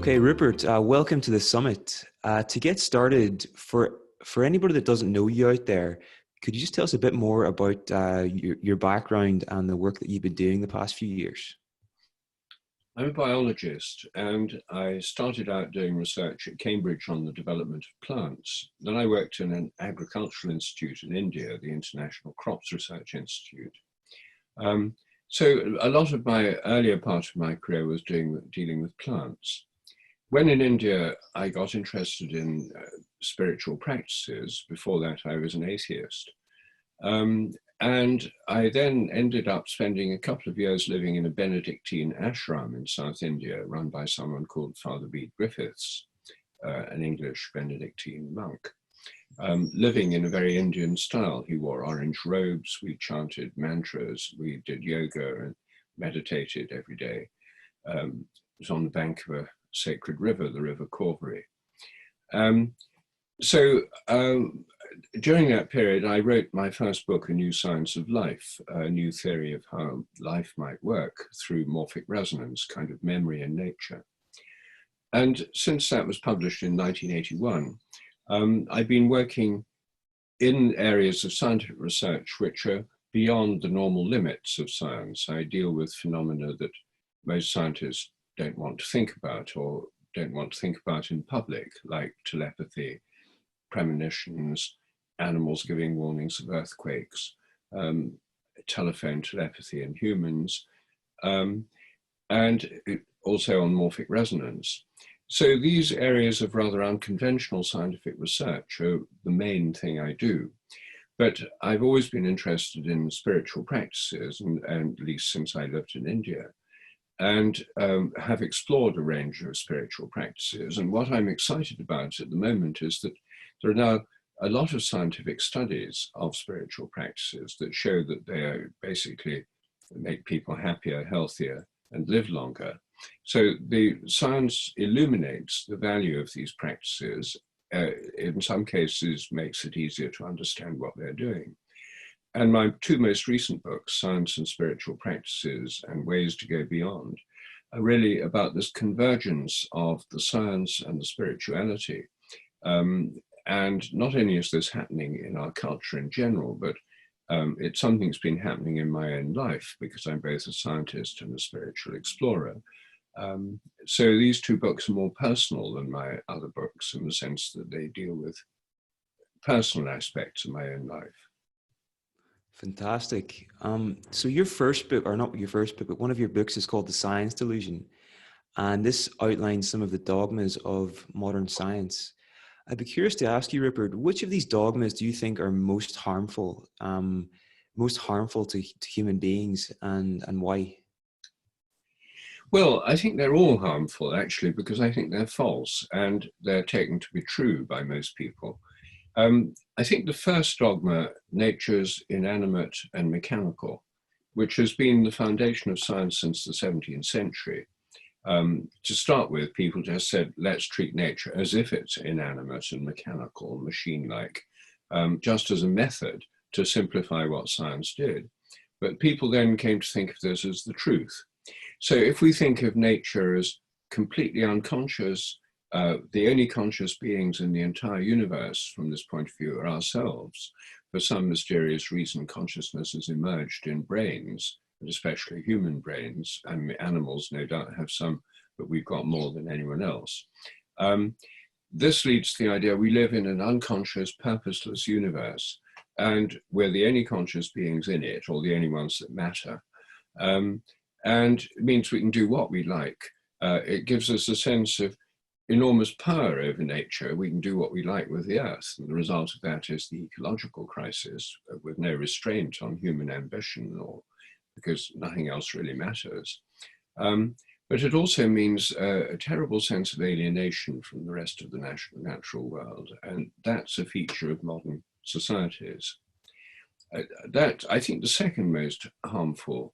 Okay, Rupert, welcome to the summit. To get started, for anybody that doesn't know you out there, could you just tell us a bit more about your background and the work that you've been doing the past few years? I'm a biologist, and I started out doing research at Cambridge on the development of plants. Then I worked in an agricultural institute in India, the International Crops Research Institute. So a lot of my earlier part of my career was dealing with plants. When in India, I got interested in spiritual practices. Before that, I was an atheist. And I then ended up spending a couple of years living in a Benedictine ashram in South India, run by someone called Father Bede Griffiths, an English Benedictine monk, living in a very Indian style. He wore orange robes, we chanted mantras, we did yoga and meditated every day. It was on the bank of a sacred river, the River Cauvery. During that period, I wrote my first book, A New Science of Life, a new theory of how life might work through morphic resonance, kind of memory and nature. And since that was published in 1981, I've been working in areas of scientific research which are beyond the normal limits of science. I deal with phenomena that most scientists don't want to think about or don't want to think about in public, like telepathy, premonitions, animals giving warnings of earthquakes, telephone telepathy in humans, and also on morphic resonance. So these areas of rather unconventional scientific research are the main thing I do. But I've always been interested in spiritual practices, and at least since I lived in India, and have explored a range of spiritual practices. And what I'm excited about at the moment is that there are now a lot of scientific studies of spiritual practices that show that they are basically make people happier, healthier, and live longer. So the science illuminates the value of these practices, in some cases makes it easier to understand what they're doing. And my two most recent books, Science and Spiritual Practices and Ways to Go Beyond, are really about this convergence of the science and the spirituality. And not only is this happening in our culture in general, but it's something that's been happening in my own life because I'm both a scientist and a spiritual explorer. So these two books are more personal than my other books in the sense that they deal with personal aspects of my own life. Fantastic. So your first book, or not your first book, but one of your books is called The Science Delusion. And this outlines some of the dogmas of modern science. I'd be curious to ask you, Rupert, which of these dogmas do you think are most harmful to human beings, and why? Well, I think they're all harmful, actually, because I think they're false and they're taken to be true by most people. I think the first dogma, nature's inanimate and mechanical, which has been the foundation of science since the 17th century. To start with, people just said, let's treat nature as if it's inanimate and mechanical, machine-like, just as a method to simplify what science did. But people then came to think of this as the truth. So if we think of nature as completely unconscious, the only conscious beings in the entire universe from this point of view are ourselves. For some mysterious reason, consciousness has emerged in brains, and especially human brains, and animals no doubt have some, but we've got more than anyone else. This leads to the idea we live in an unconscious, purposeless universe, and we're the only conscious beings in it, or the only ones that matter. And it means we can do what we like. It gives us a sense of enormous power over nature. We can do what we like with the earth. And the result of that is the ecological crisis with no restraint on human ambition, or because nothing else really matters. But it also means a terrible sense of alienation from the rest of the natural world. And that's a feature of modern societies. That, I think, the second most harmful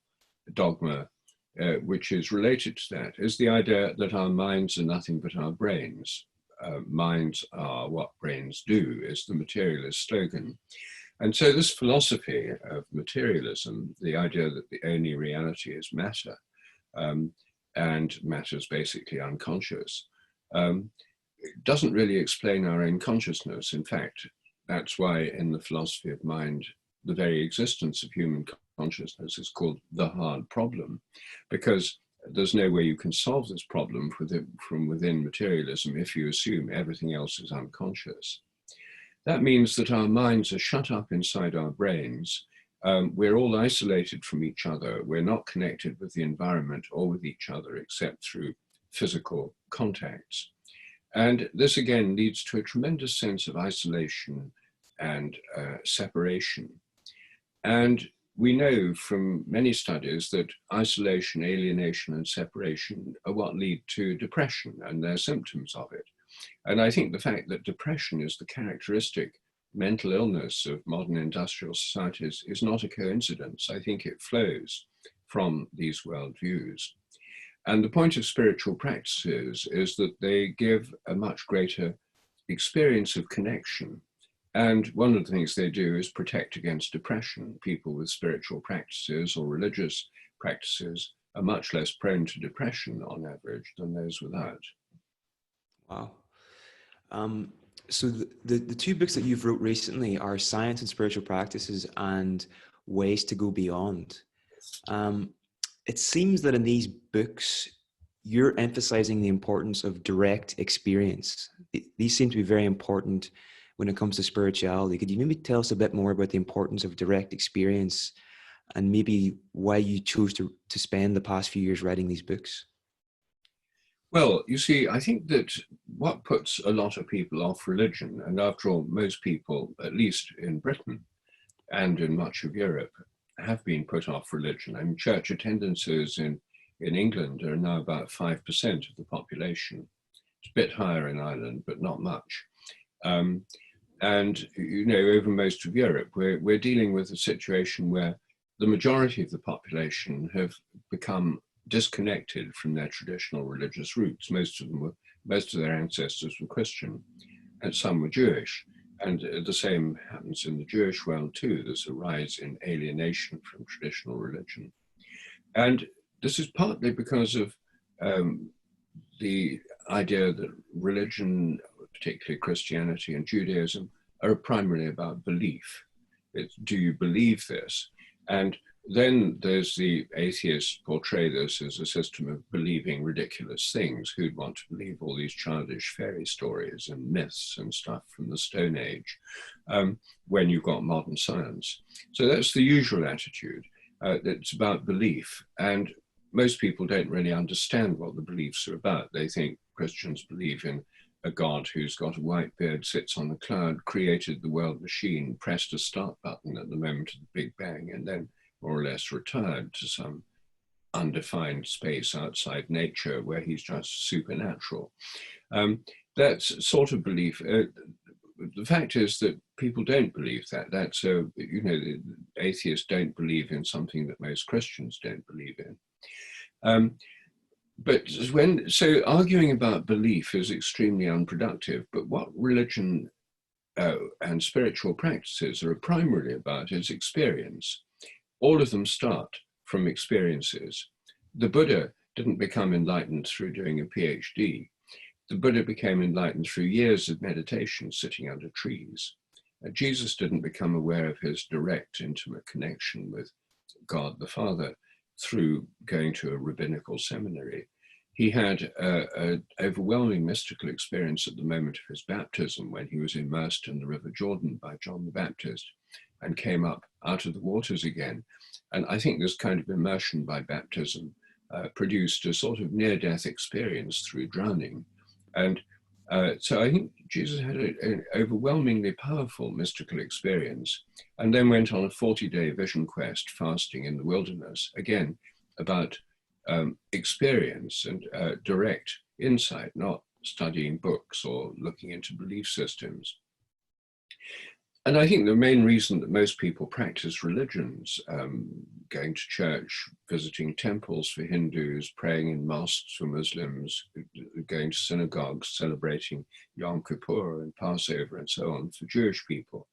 dogma, which is related to that, is the idea that our minds are nothing but our brains. Minds are what brains do, is the materialist slogan. And so this philosophy of materialism, the idea that the only reality is matter, and matter is basically unconscious, doesn't really explain our own consciousness. In fact, that's why in the philosophy of mind, the very existence of human consciousness is called the hard problem, because there's no way you can solve this problem from within materialism if you assume everything else is unconscious. That means that our minds are shut up inside our brains. We're all isolated from each other. We're not connected with the environment or with each other except through physical contacts. And this again leads to a tremendous sense of isolation and separation. And we know from many studies that isolation, alienation, and separation are what lead to depression, and they're symptoms of it. And I think the fact that depression is the characteristic mental illness of modern industrial societies is not a coincidence. I think it flows from these worldviews. And the point of spiritual practices is that they give a much greater experience of connection. And one of the things they do is protect against depression. People with spiritual practices or religious practices are much less prone to depression on average than those without. Wow. So the two books that you've wrote recently are Science and Spiritual Practices and Ways to Go Beyond. It seems that in these books, you're emphasizing the importance of direct experience. These seem to be very important when it comes to spirituality. Could you maybe tell us a bit more about the importance of direct experience and maybe why you chose to spend the past few years writing these books? Well, you see, I think that what puts a lot of people off religion, and after all, most people, at least in Britain and in much of Europe, have been put off religion. I mean, church attendances in England are now about 5% of the population. It's a bit higher in Ireland, but not much. And, you know, over most of Europe, we're dealing with a situation where the majority of the population have become disconnected from their traditional religious roots. Most of their ancestors were Christian, and some were Jewish. And the same happens in the Jewish world too. There's a rise in alienation from traditional religion. And this is partly because of the idea that religion, particularly Christianity and Judaism, are primarily about belief. Do you believe this? And then there's the atheists portray this as a system of believing ridiculous things. Who'd want to believe all these childish fairy stories and myths and stuff from the Stone Age when you've got modern science? So that's the usual attitude. It's about belief. And most people don't really understand what the beliefs are about. They think Christians believe in a God who's got a white beard, sits on a cloud, created the world machine, pressed a start button at the moment of the Big Bang, and then more or less retired to some undefined space outside nature where he's just supernatural. That's sort of belief. The fact is that people don't believe that. That's you know, atheists don't believe in something that most Christians don't believe in. So arguing about belief is extremely unproductive. But what religion and spiritual practices are primarily about is experience. All of them start from experiences. The Buddha didn't become enlightened through doing a PhD. The Buddha became enlightened through years of meditation sitting under trees. Jesus didn't become aware of his direct, intimate connection with God the Father through going to a rabbinical seminary. He had an overwhelming mystical experience at the moment of his baptism when he was immersed in the River Jordan by John the Baptist and came up out of the waters again. And I think this kind of immersion by baptism produced a sort of near-death experience through drowning. And so I think Jesus had an overwhelmingly powerful mystical experience and then went on a 40-day vision quest, fasting in the wilderness, again, about experience and direct insight, not studying books or looking into belief systems. And I think the main reason that most people practice religions, going to church, visiting temples for Hindus, praying in mosques for Muslims, going to synagogues, celebrating Yom Kippur and Passover and so on for Jewish people.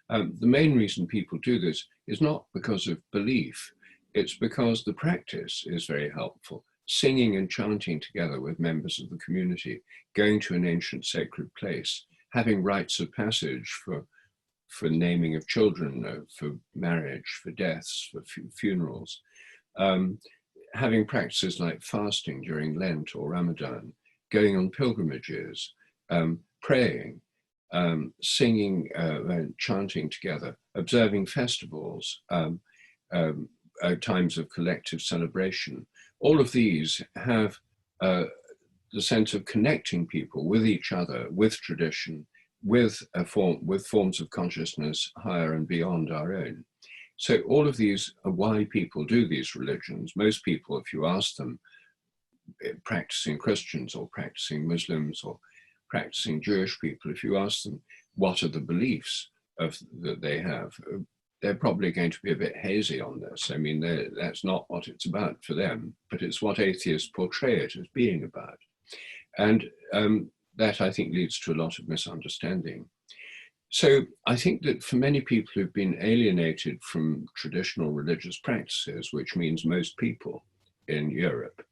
The main reason people do this is not because of belief. It's because the practice is very helpful. singing and chanting together with members of the community, going to an ancient sacred place, having rites of passage for naming of children, for marriage, for deaths, for funerals, having practices like fasting during Lent or Ramadan, going on pilgrimages, praying, singing and chanting together, observing festivals, times of collective celebration. All of these have the sense of connecting people with each other, with tradition, with forms of consciousness higher and beyond our own. So all of these are why people do these religions. Most people, if you ask them, practicing Christians or practicing Muslims or practicing Jewish people, if you ask them what are the beliefs that they have, they're probably going to be a bit hazy on this. I mean, that's not what it's about for them, but it's what atheists portray it as being about. And that, I think, leads to a lot of misunderstanding. So I think that for many people who've been alienated from traditional religious practices, which means most people in Europe,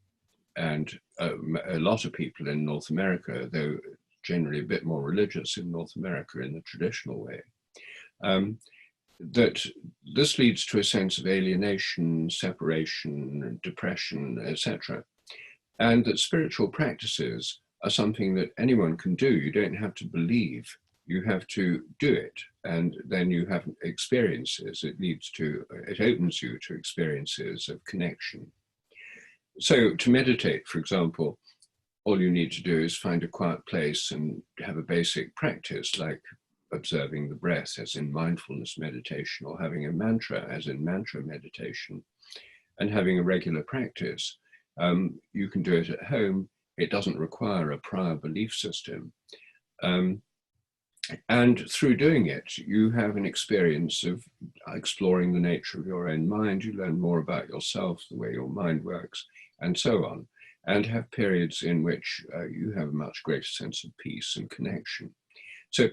and a lot of people in North America, though generally a bit more religious in North America in the traditional way, that this leads to a sense of alienation, separation, depression, etc. And that spiritual practices are something that anyone can do. You don't have to believe, you have to do it. And then you have experiences. It opens you to experiences of connection. So to meditate, for example, all you need to do is find a quiet place and have a basic practice like observing the breath as in mindfulness meditation, or having a mantra as in mantra meditation, and having a regular practice. You can do it at home. It doesn't require a prior belief system. And through doing it, you have an experience of exploring the nature of your own mind. You learn more about yourself, the way your mind works, and so on, and have periods in which you have a much greater sense of peace and connection. So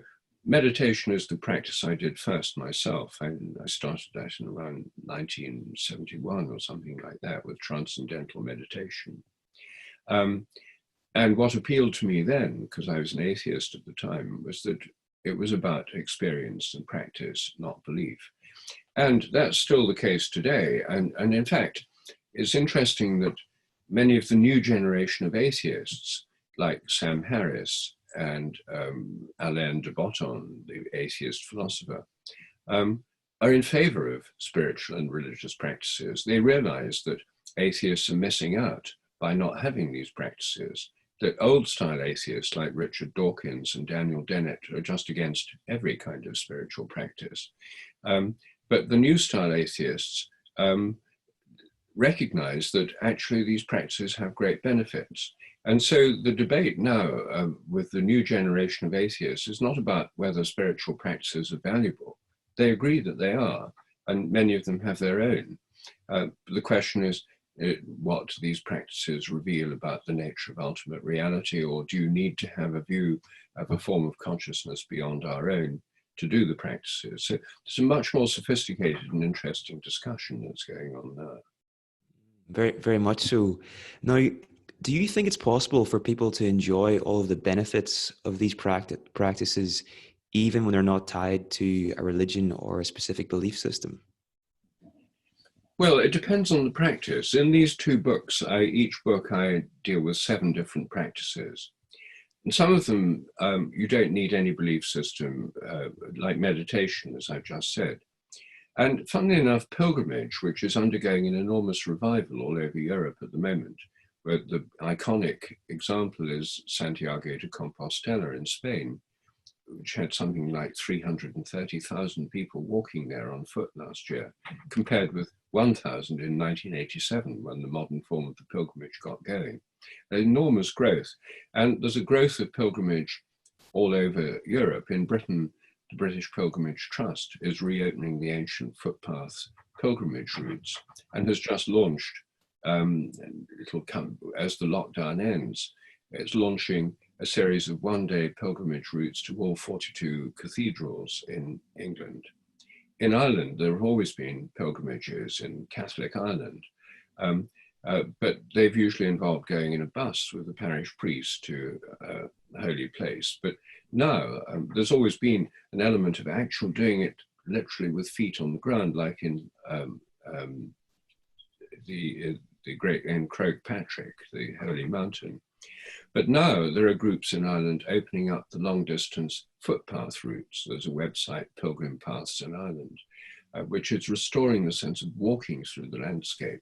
meditation is the practice I did first myself. I started that in around 1971 or something like that with transcendental meditation. And what appealed to me then, because I was an atheist at the time, was that it was about experience and practice, not belief. And that's still the case today. And in fact, it's interesting that many of the new generation of atheists, like Sam Harris and Alain de Botton, the atheist philosopher, are in favor of spiritual and religious practices. They realize that atheists are missing out by not having these practices. The old style atheists like Richard Dawkins and Daniel Dennett are just against every kind of spiritual practice. But the new style atheists recognize that actually these practices have great benefits. And so the debate now with the new generation of atheists is not about whether spiritual practices are valuable. They agree that they are, and many of them have their own. The question is, what these practices reveal about the nature of ultimate reality, or do you need to have a view of a form of consciousness beyond our own to do the practices? So it's a much more sophisticated and interesting discussion that's going on now. Very, very much so. Now, do you think it's possible for people to enjoy all of the benefits of these practices, even when they're not tied to a religion or a specific belief system? Well, it depends on the practice. In these two books, each book I deal with 7 different practices. And some of them, you don't need any belief system, like meditation, as I've just said. And funnily enough, pilgrimage, which is undergoing an enormous revival all over Europe at the moment, where the iconic example is Santiago de Compostela in Spain, which had something like 330,000 people walking there on foot last year, compared with 1,000 in 1987, when the modern form of the pilgrimage got going. An enormous growth. And there's a growth of pilgrimage all over Europe. In Britain, the British Pilgrimage Trust is reopening the ancient footpath pilgrimage routes and has just launched, it'll come as the lockdown ends, it's launching a series of one-day pilgrimage routes to all 42 cathedrals in England. In Ireland, there have always been pilgrimages in Catholic Ireland, but they've usually involved going in a bus with the parish priest to a holy place. But now there's always been an element of actual doing it literally with feet on the ground, like in the great in Croagh Patrick, the holy mountain. But now there are groups in Ireland opening up the long distance footpath routes. There's a website, Pilgrim Paths in Ireland, which is restoring the sense of walking through the landscape.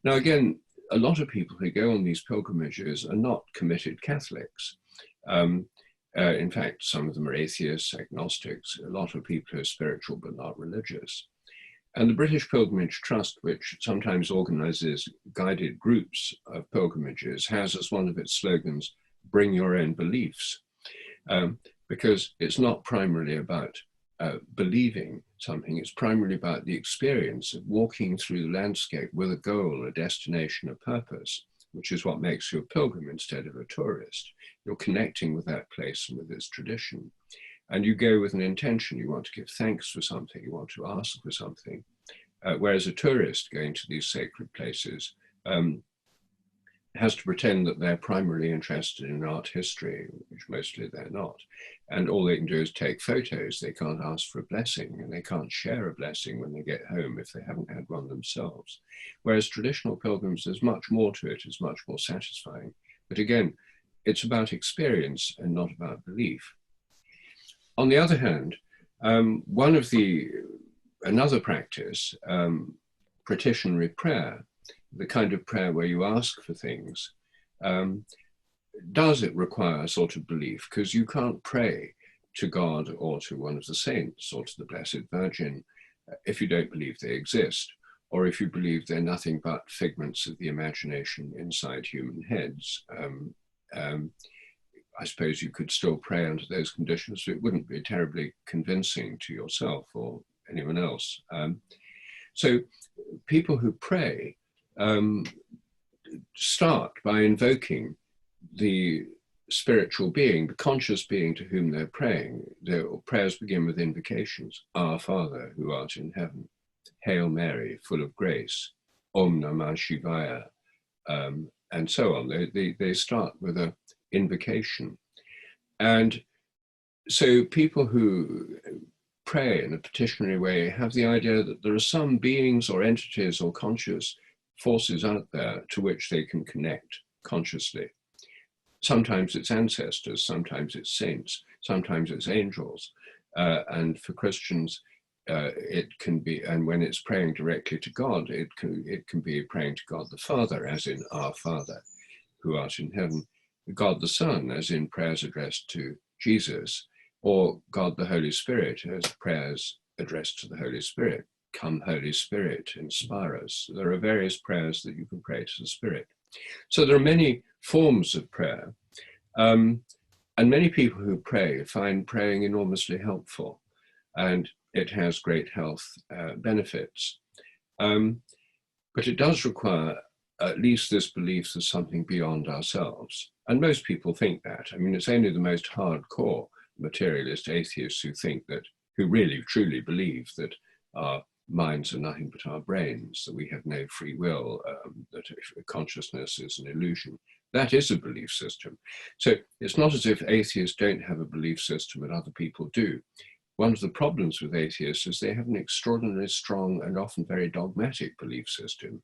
Now, again, a lot of people who go on these pilgrimages are not committed Catholics. In fact, some of them are atheists, agnostics, a lot of people who are spiritual but not religious. And the British Pilgrimage Trust, which sometimes organizes guided groups of pilgrimages, has as one of its slogans, bring your own beliefs, because it's not primarily about believing something, it's primarily about the experience of walking through the landscape with a goal, a destination, a purpose, which is what makes you a pilgrim instead of a tourist. You're connecting with that place and with its tradition. And you go with an intention. You want to give thanks for something. You want to ask for something. Whereas a tourist going to these sacred places has to pretend that they're primarily interested in art history, which mostly they're not. And all they can do is take photos. They can't ask for a blessing, and they can't share a blessing when they get home if they haven't had one themselves. Whereas traditional pilgrims, there's much more to it. It's much more satisfying. But again, it's about experience and not about belief. On the other hand, another practice, petitionary prayer, the kind of prayer where you ask for things, does it require a sort of belief? Because you can't pray to God or to one of the saints or to the Blessed Virgin if you don't believe they exist, or if you believe they're nothing but figments of the imagination inside human heads. I suppose you could still pray under those conditions, but it wouldn't be terribly convincing to yourself or anyone else. So people who pray start by invoking the spiritual being, the conscious being to whom they're praying. Their prayers begin with invocations. Our Father, who art in heaven, Hail Mary, full of grace, Om Namah Shivaya, and so on. They start with an invocation. And so people who pray in a petitionary way have the idea that there are some beings or entities or conscious forces out there to which they can connect consciously. Sometimes it's ancestors, sometimes it's saints, sometimes it's angels. And for Christians, it can be, and when it's praying directly to God, it can be praying to God the Father, as in Our Father, who art in heaven, God the Son, as in prayers addressed to Jesus, or God the Holy Spirit, as prayers addressed to the Holy Spirit. Come, Holy Spirit, inspire us. There are various prayers that you can pray to the Spirit. So there are many forms of prayer, and many people who pray find praying enormously helpful, and it has great health benefits. But it does require at least this belief there's something beyond ourselves. And most people think that. I mean, it's only the most hardcore materialist atheists who really truly believe that our minds are nothing but our brains, that we have no free will, that consciousness is an illusion. That is a belief system. So it's not as if atheists don't have a belief system and other people do. One of the problems with atheists is they have an extraordinarily strong and often very dogmatic belief system,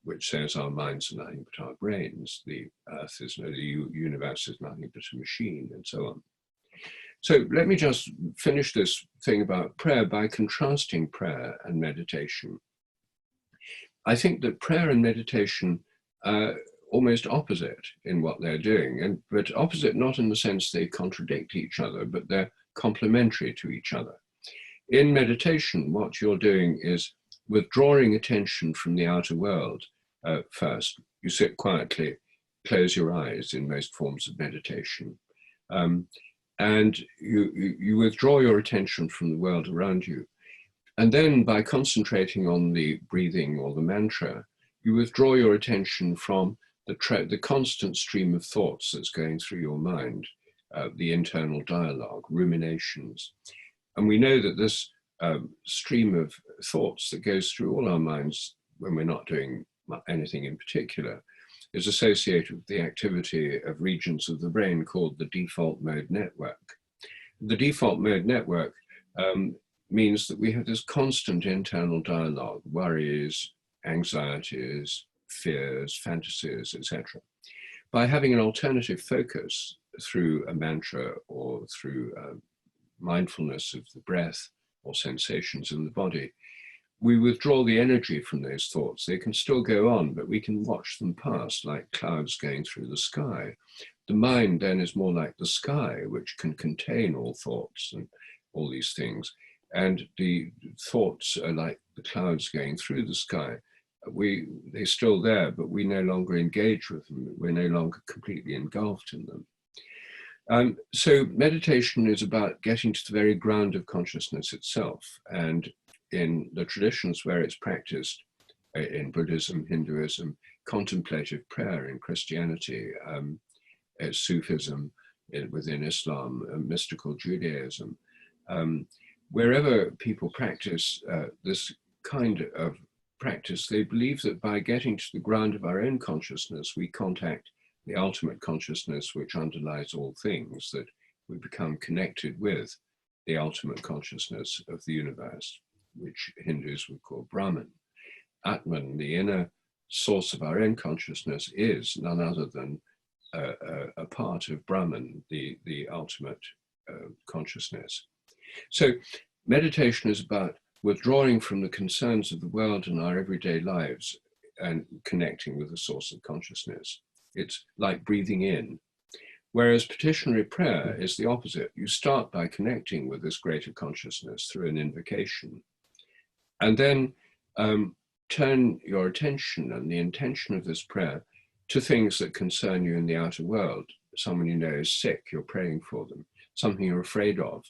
which says our minds are nothing but our brains, the earth is the universe is nothing but a machine, and so on. So let me just finish this thing about prayer by contrasting prayer and meditation. I think that prayer and meditation are almost opposite in what they're doing, but opposite not in the sense they contradict each other, but they're complementary to each other. In meditation, what you're doing is withdrawing attention from the outer world first. You sit quietly, close your eyes in most forms of meditation. And you withdraw your attention from the world around you. And then by concentrating on the breathing or the mantra, you withdraw your attention from the constant stream of thoughts that's going through your mind, the internal dialogue, ruminations. And we know that this stream of thoughts that goes through all our minds when we're not doing anything in particular, is associated with the activity of regions of the brain called the default mode network. The default mode network means that we have this constant internal dialogue, worries, anxieties, fears, fantasies, etc. By having an alternative focus through a mantra or through mindfulness of the breath or sensations in the body, we withdraw the energy from those thoughts. They can still go on, but we can watch them pass like clouds going through the sky. The mind then is more like the sky, which can contain all thoughts and all these things. And the thoughts are like the clouds going through the sky. They're still there, but we no longer engage with them. We're no longer completely engulfed in them. So meditation is about getting to the very ground of consciousness itself. And in the traditions where it's practiced, in Buddhism, Hinduism, contemplative prayer in Christianity, Sufism within Islam, mystical Judaism, wherever people practice this kind of practice, they believe that by getting to the ground of our own consciousness, we contact the ultimate consciousness which underlies all things, that we become connected with the ultimate consciousness of the universe, which Hindus would call Brahman. Atman, the inner source of our own consciousness, is none other than a part of Brahman, the ultimate consciousness. So meditation is about withdrawing from the concerns of the world and our everyday lives and connecting with the source of consciousness. It's like breathing in. Whereas petitionary prayer is the opposite. You start by connecting with this greater consciousness through an invocation, and then turn your attention and the intention of this prayer to things that concern you in the outer world. Someone you know is sick, you're praying for them. Something you're afraid of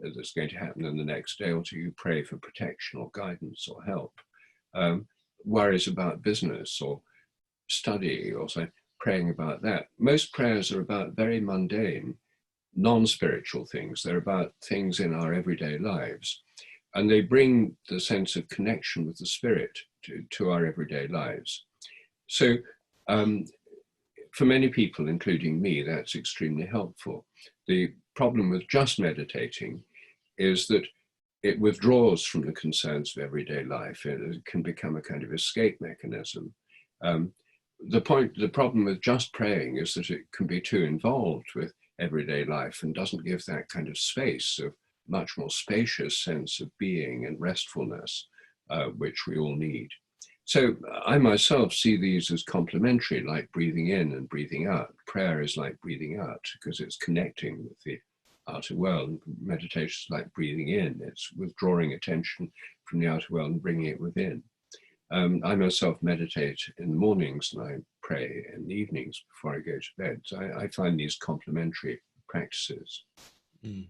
that's going to happen in the next day or two, you pray for protection or guidance or help. Worries about business or study or so, praying about that. Most prayers are about very mundane, non-spiritual things. They're about things in our everyday lives. And they bring the sense of connection with the spirit to our everyday lives. So for many people, including me, that's extremely helpful. The problem with just meditating is that it withdraws from the concerns of everyday life. It can become a kind of escape mechanism. The problem with just praying is that it can be too involved with everyday life and doesn't give that kind of space of much more spacious sense of being and restfulness, which we all need. So I myself see these as complementary, like breathing in and breathing out. Prayer is like breathing out because it's connecting with the outer world. Meditation is like breathing in. It's withdrawing attention from the outer world and bringing it within. I myself meditate in the mornings and I pray in the evenings before I go to bed. So I find these complementary practices. Mm.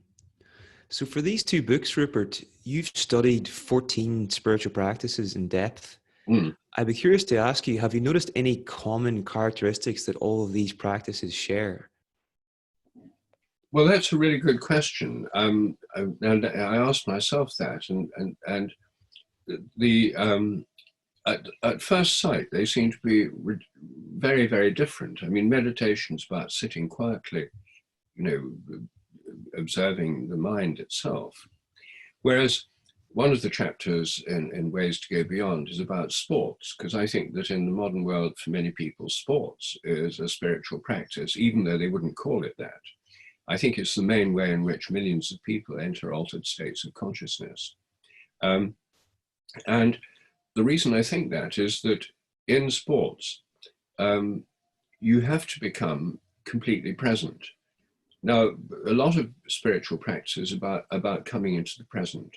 So for these two books, Rupert, you've studied 14 spiritual practices in depth. Mm. I'd be curious to ask you, have you noticed any common characteristics that all of these practices share? Well, that's a really good question. And I asked myself that, and the at first sight, they seem to be very, very different. I mean, meditation's about sitting quietly, observing the mind itself. Whereas one of the chapters in Ways to Go Beyond is about sports, because I think that in the modern world, for many people, sports is a spiritual practice, even though they wouldn't call it that. I think it's the main way in which millions of people enter altered states of consciousness. And the reason I think that is that in sports, you have to become completely present. Now, a lot of spiritual practice is about coming into the present.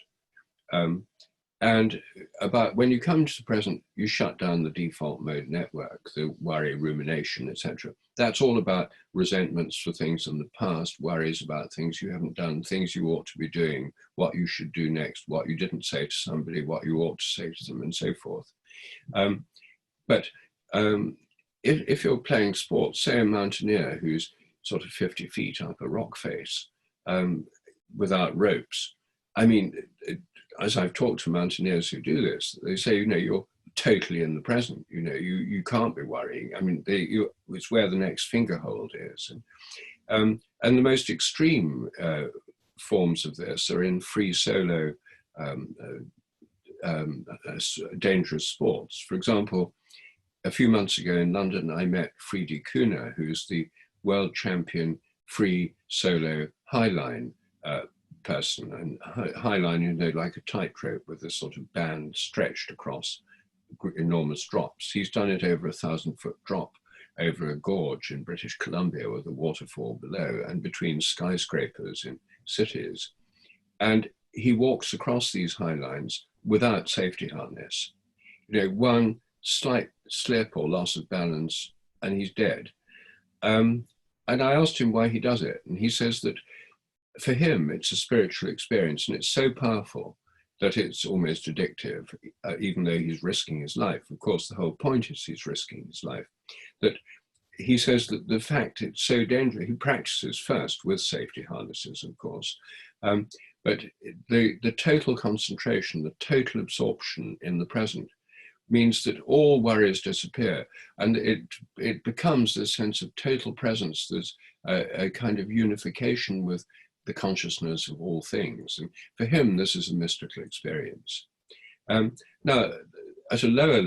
And about when you come to the present, you shut down the default mode network, the worry, rumination, etc. That's all about resentments for things in the past, worries about things you haven't done, things you ought to be doing, what you should do next, what you didn't say to somebody, what you ought to say to them, and so forth. But if you're playing sports, say a mountaineer who's sort of 50 feet up a rock face without ropes, I mean, as I've talked to mountaineers who do this, they say, you're totally in the present. You know, you can't be worrying. I mean, it's where the next finger hold is. And the most extreme forms of this are in free solo um, dangerous sports. For example, a few months ago in London, I met Friede Kuhner, who's the world champion free solo highline person. And highline, you know, like a tightrope with this sort of band stretched across enormous drops. He's done it over 1,000-foot drop over a gorge in British Columbia with a waterfall below and between skyscrapers in cities. And he walks across these high lines without safety harness. You know, one slight slip or loss of balance and he's dead. And I asked him why he does it. And he says that for him, it's a spiritual experience and it's so powerful that it's almost addictive, even though he's risking his life. Of course, the whole point is he's risking his life. That he says that the fact it's so dangerous, he practices first with safety harnesses, of course, but the total concentration, the total absorption in the present means that all worries disappear and it becomes this sense of total presence. There's a kind of unification with the consciousness of all things. And for him, this is a mystical experience. Now, at a lower,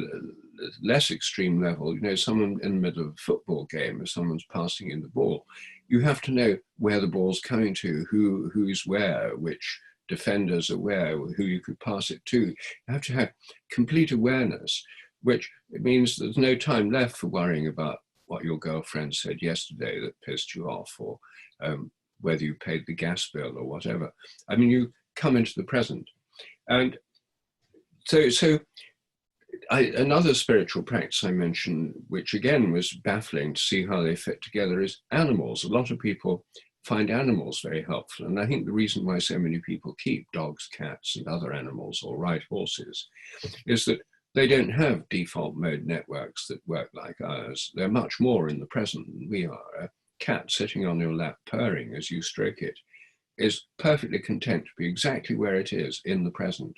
less extreme level, you know, someone in the middle of a football game, if someone's passing in the ball, you have to know where the ball's coming to, who's where, which defenders are where, who you could pass it to. You have to have complete awareness, which means there's no time left for worrying about what your girlfriend said yesterday that pissed you off, or whether you paid the gas bill or whatever. I mean, you come into the present. And so another spiritual practice I mentioned, which again was baffling to see how they fit together, is animals. A lot of people find animals very helpful. And I think the reason why so many people keep dogs, cats, and other animals, or ride horses, is that they don't have default mode networks that work like ours. They're much more in the present than we are. A cat sitting on your lap purring as you stroke it is perfectly content to be exactly where it is in the present.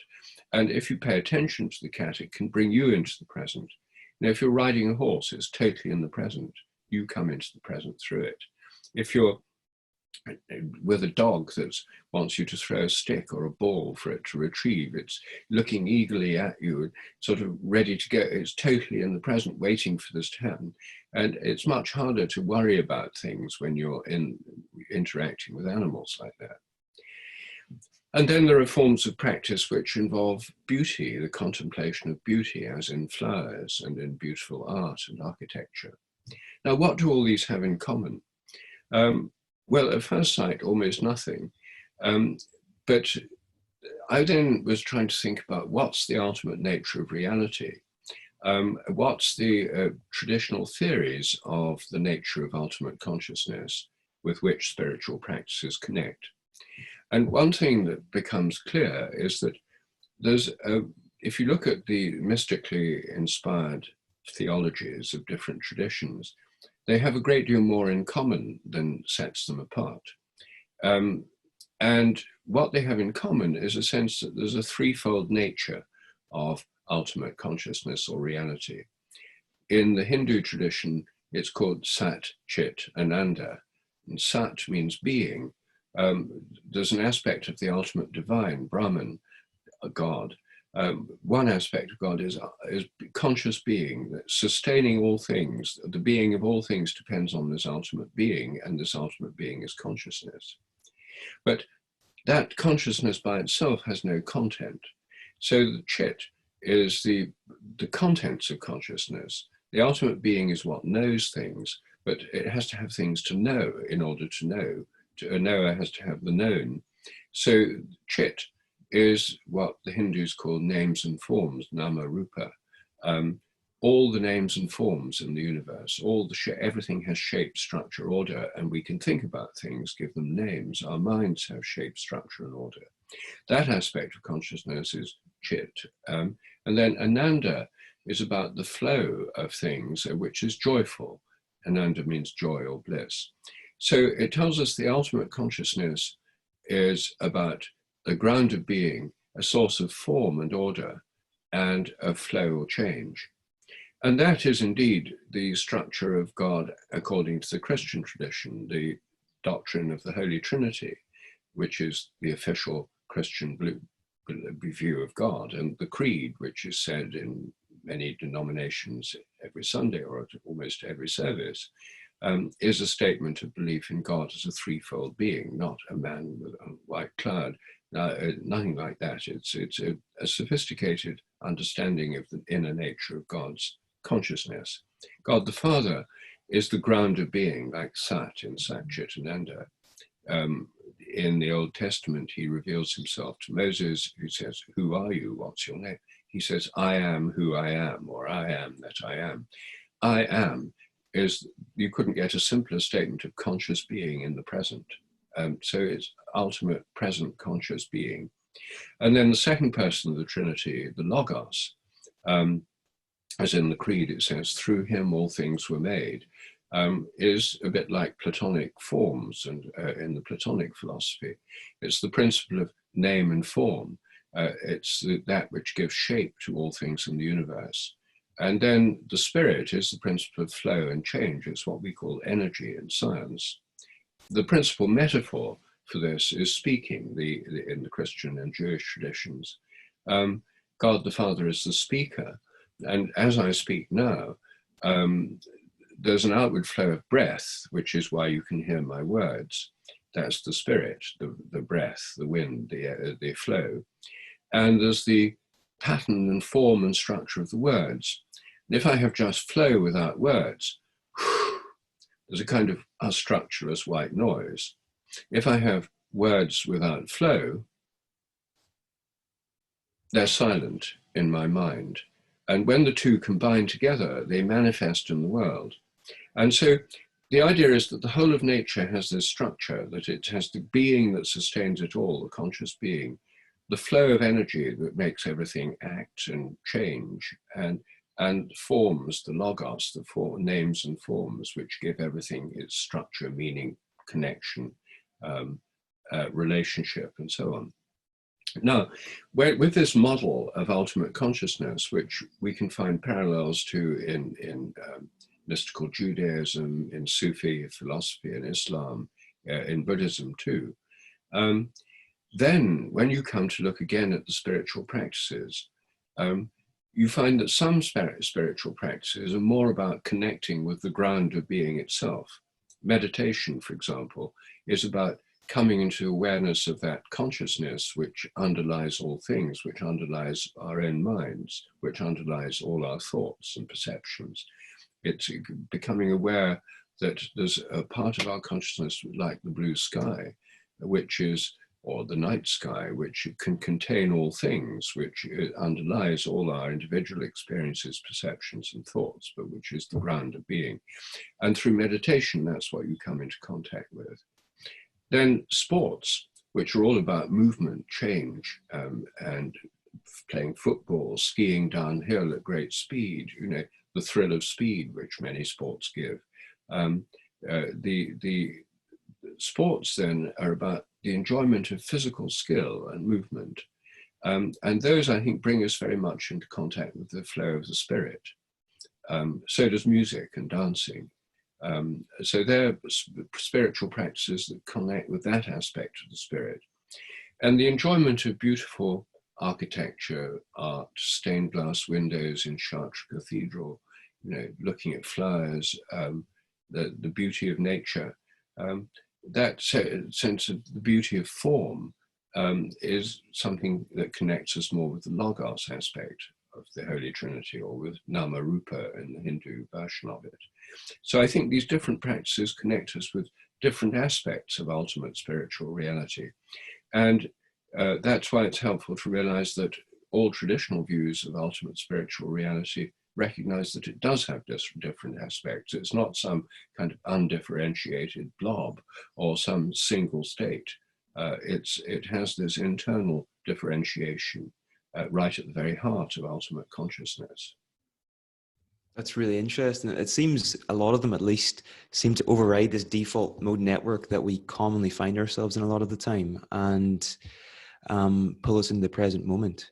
And if you pay attention to the cat, it can bring you into the present. Now, if you're riding a horse, it's totally in the present. You come into the present through it. If you're with a dog that wants you to throw a stick or a ball for it to retrieve, it's looking eagerly at you, sort of ready to go. It's totally in the present, waiting for this to happen. And it's much harder to worry about things when you're interacting with animals like that. And then there are forms of practice which involve beauty, the contemplation of beauty, as in flowers and in beautiful art and architecture. Now, what do all these have in common? Well, at first sight, almost nothing. But I then was trying to think about what's the ultimate nature of reality? What's the traditional theories of the nature of ultimate consciousness with which spiritual practices connect? And one thing that becomes clear is that there's, if you look at the mystically inspired theologies of different traditions, they have a great deal more in common than sets them apart. And what they have in common is a sense that there's a threefold nature of ultimate consciousness or reality. In the Hindu tradition, it's called Sat, Chit, Ananda. And Sat means being. There's an aspect of the ultimate divine, Brahman, a God. One aspect of God is conscious being, sustaining all things. The being of all things depends on this ultimate being, and this ultimate being is consciousness. But that consciousness by itself has no content. So the chit is the contents of consciousness. The ultimate being is what knows things, but it has to have things to know in order to know. A knower has to have the known. So chit is what the Hindus call names and forms, nama rupa. All the names and forms in the universe, everything has shape, structure, order, and we can think about things, give them names. Our minds have shape, structure, and order. That aspect of consciousness is chit. And then ananda is about the flow of things, which is joyful. Ananda means joy or bliss. So it tells us the ultimate consciousness is about the ground of being, a source of form and order, and a flow or change. And that is indeed the structure of God according to the Christian tradition, the doctrine of the Holy Trinity, which is the official Christian view of God, and the creed, which is said in many denominations every Sunday or at almost every service, is a statement of belief in God as a threefold being, not a man with a white cloud. Nothing like that. It's a sophisticated understanding of the inner nature of God's consciousness. God the Father is the ground of being, like Sat in Sat Chit Ananda. In the Old Testament, he reveals himself to Moses, who says, "Who are you? What's your name?" He says, "I am who I am," or "I am that I am." I am is, you couldn't get a simpler statement of conscious being in the present. So it's ultimate present conscious being. And then the second person of the Trinity, the Logos, as in the Creed, it says, "Through him all things were made," is a bit like Platonic forms, and in the Platonic philosophy, it's the principle of name and form. It's that which gives shape to all things in the universe. And then the Spirit is the principle of flow and change. It's what we call energy in science. The principal metaphor for this is speaking, in the Christian and Jewish traditions. God the Father is the speaker. And as I speak now, there's an outward flow of breath, which is why you can hear my words. That's the Spirit, the breath, the wind, the flow. And there's the pattern and form and structure of the words. And if I have just flow without words, there's a kind of unstructureless white noise. If I have words without flow, they're silent in my mind. And when the two combine together, they manifest in the world. And so the idea is that the whole of nature has this structure, that it has the being that sustains it all, the conscious being, the flow of energy that makes everything act and change, and forms, the logos, the names and forms, which give everything its structure, meaning, connection, relationship, and so on. Now, with this model of ultimate consciousness, which we can find parallels to in mystical Judaism, in Sufi philosophy, in Islam, in Buddhism too, then when you come to look again at the spiritual practices, you find that some spiritual practices are more about connecting with the ground of being itself. Meditation, for example, is about coming into awareness of that consciousness which underlies all things, which underlies our own minds, which underlies all our thoughts and perceptions. It's becoming aware that there's a part of our consciousness like the blue sky, which is, or the night sky, which can contain all things, which underlies all our individual experiences, perceptions, and thoughts, but which is the ground of being. And through meditation, that's what you come into contact with. Then sports, which are all about movement, change, and playing football, skiing downhill at great speed, the thrill of speed, which many sports give. The sports then are about the enjoyment of physical skill and movement. And those, I think, bring us very much into contact with the flow of the spirit. So does music and dancing. So they're spiritual practices that connect with that aspect of the spirit. And the enjoyment of beautiful architecture, art, stained glass windows in Chartres Cathedral, looking at flowers, the beauty of nature, that sense of the beauty of form is something that connects us more with the Logos aspect of the Holy Trinity, or with Nama Rupa in the Hindu version of it. So I think these different practices connect us with different aspects of ultimate spiritual reality. And that's why it's helpful to realize that all traditional views of ultimate spiritual reality recognize that it does have different aspects. It's not some kind of undifferentiated blob or some single state. It has this internal differentiation right at the very heart of ultimate consciousness. That's really interesting. It seems a lot of them, at least, seem to override this default mode network that we commonly find ourselves in a lot of the time, and pull us into the present moment.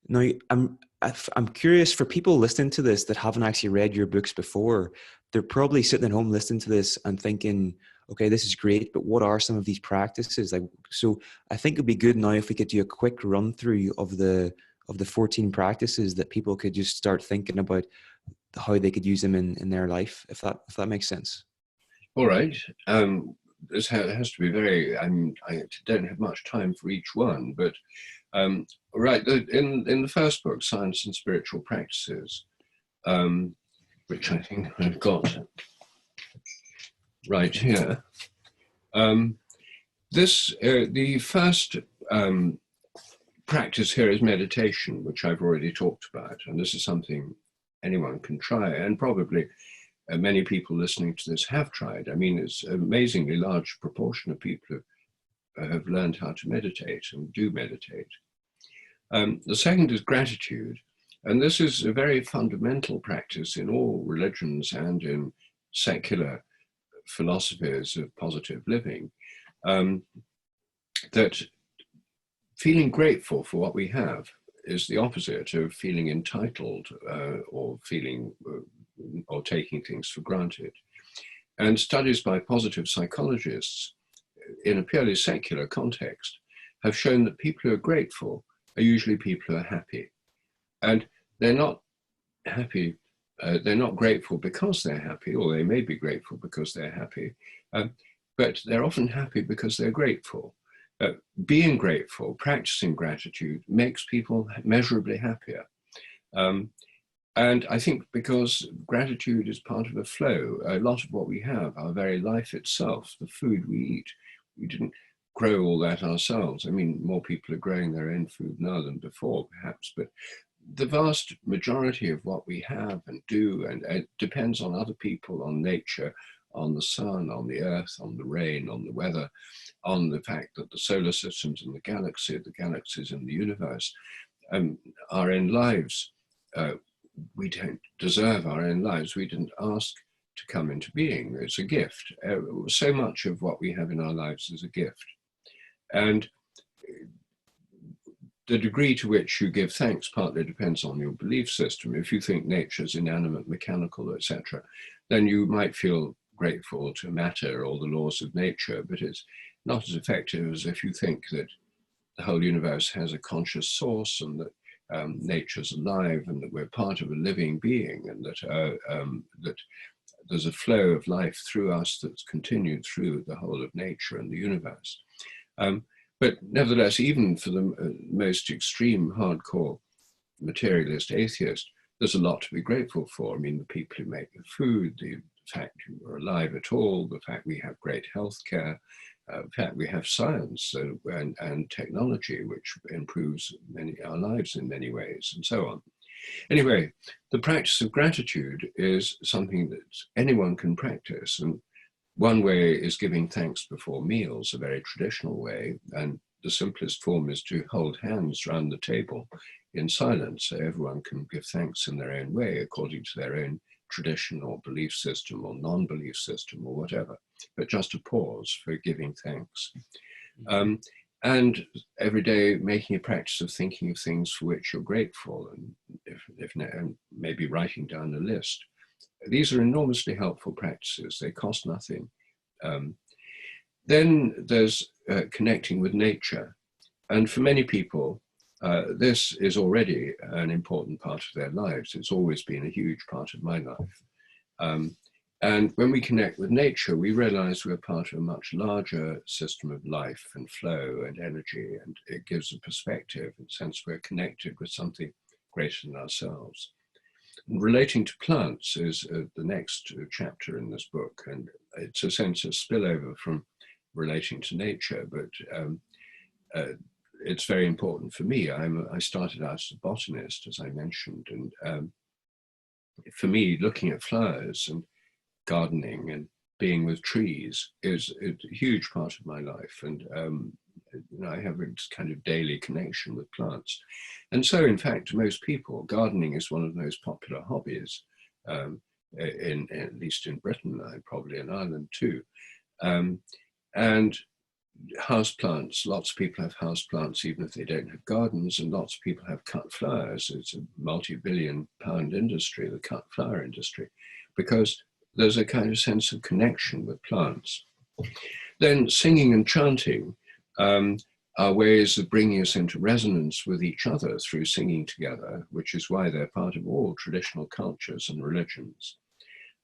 Now, I'm curious for people listening to this that haven't actually read your books before. They're probably sitting at home listening to this and thinking, "Okay, this is great, but what are some of these practices?" Like, so I think it'd be good now if we could do a quick run through of the 14 practices that people could just start thinking about how they could use them in their life, if that makes sense. All right. This has to be very, I don't have much time for each one, but right, in the first book, Science and Spiritual Practices, which I think I've got right here, the first practice here is meditation, which I've already talked about, and this is something anyone can try, and probably many people listening to this have tried. I mean, it's an amazingly large proportion of people have learned how to meditate and do meditate. The second is gratitude, and this is a very fundamental practice in all religions and in secular philosophies of positive living, that feeling grateful for what we have is the opposite of feeling entitled or feeling or taking things for granted. And studies by positive psychologists in a purely secular context have shown that people who are grateful are usually people who are happy. And they're not happy, they're not grateful because they're happy, or they may be grateful because they're happy, but they're often happy because they're grateful. Being grateful, practicing gratitude makes people measurably happier. And I think because gratitude is part of a flow, a lot of what we have, our very life itself, the food we eat, we didn't grow all that ourselves. I mean, more people are growing their own food now than before, perhaps, but the vast majority of what we have and do, and it depends on other people, on nature, on the sun, on the earth, on the rain, on the weather, on the fact that the solar systems and the galaxies in the universe are in lives. We don't deserve our own lives. We didn't ask to come into being. It's a gift. So much of what we have in our lives is a gift. And the degree to which you give thanks partly depends on your belief system. If you think nature's inanimate, mechanical, etc., then you might feel grateful to matter or the laws of nature, but it's not as effective as if you think that the whole universe has a conscious source and that nature's alive and that we're part of a living being and that there's a flow of life through us that's continued through the whole of nature and the universe. But nevertheless, even for the most extreme, hardcore materialist atheist, there's a lot to be grateful for. I mean, the people who make the food, the fact we're alive at all, the fact we have great health care, in fact, we have science and technology, which improves our lives in many ways, and so on. Anyway, the practice of gratitude is something that anyone can practice. And one way is giving thanks before meals, a very traditional way. And the simplest form is to hold hands around the table in silence, so everyone can give thanks in their own way, according to their own tradition or belief system or non-belief system or whatever, but just a pause for giving thanks. And every day making a practice of thinking of things for which you're grateful, and maybe writing down a list. These are enormously helpful practices. They cost nothing. Then there's connecting with nature. And for many people, this is already an important part of their lives. It's always been a huge part of my life. And when we connect with nature, we realize we're part of a much larger system of life and flow and energy, and it gives a perspective and sense we're connected with something greater than ourselves. And relating to plants is the next chapter in this book, and it's a sense of spillover from relating to nature, but it's very important for me. I started out as a botanist, as I mentioned, and for me, looking at flowers and gardening and being with trees is a huge part of my life, and I have a kind of daily connection with plants. And so, in fact, to most people, gardening is one of the most popular hobbies, at least in Britain, probably in Ireland too. And house plants, lots of people have house plants even if they don't have gardens, and lots of people have cut flowers. It's a multi-billion-pound industry, the cut flower industry, because there's a kind of sense of connection with plants. Then singing and chanting are ways of bringing us into resonance with each other through singing together, which is why they're part of all traditional cultures and religions.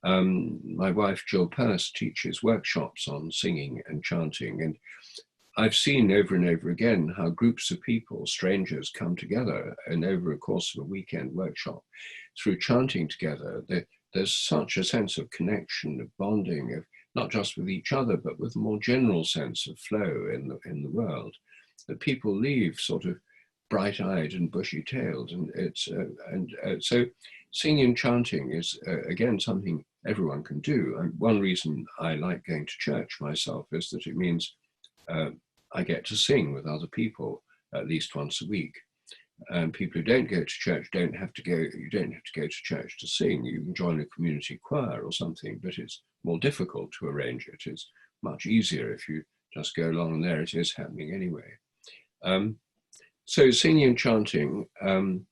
My wife, Jill Peirce, teaches workshops on singing and chanting, and I've seen over and over again how groups of people, strangers, come together, and over a course of a weekend workshop, through chanting together, there's such a sense of connection, of bonding, of not just with each other, but with a more general sense of flow in the world, that people leave sort of bright-eyed and bushy-tailed, and so singing and chanting is again something everyone can do. And one reason I like going to church myself is that it means I get to sing with other people at least once a week. And people who don't go to church don't have to go. You don't have to go to church to sing. You can join a community choir or something, but it's more difficult to arrange it. It's much easier if you just go along, and there it is happening anyway. So singing and chanting, and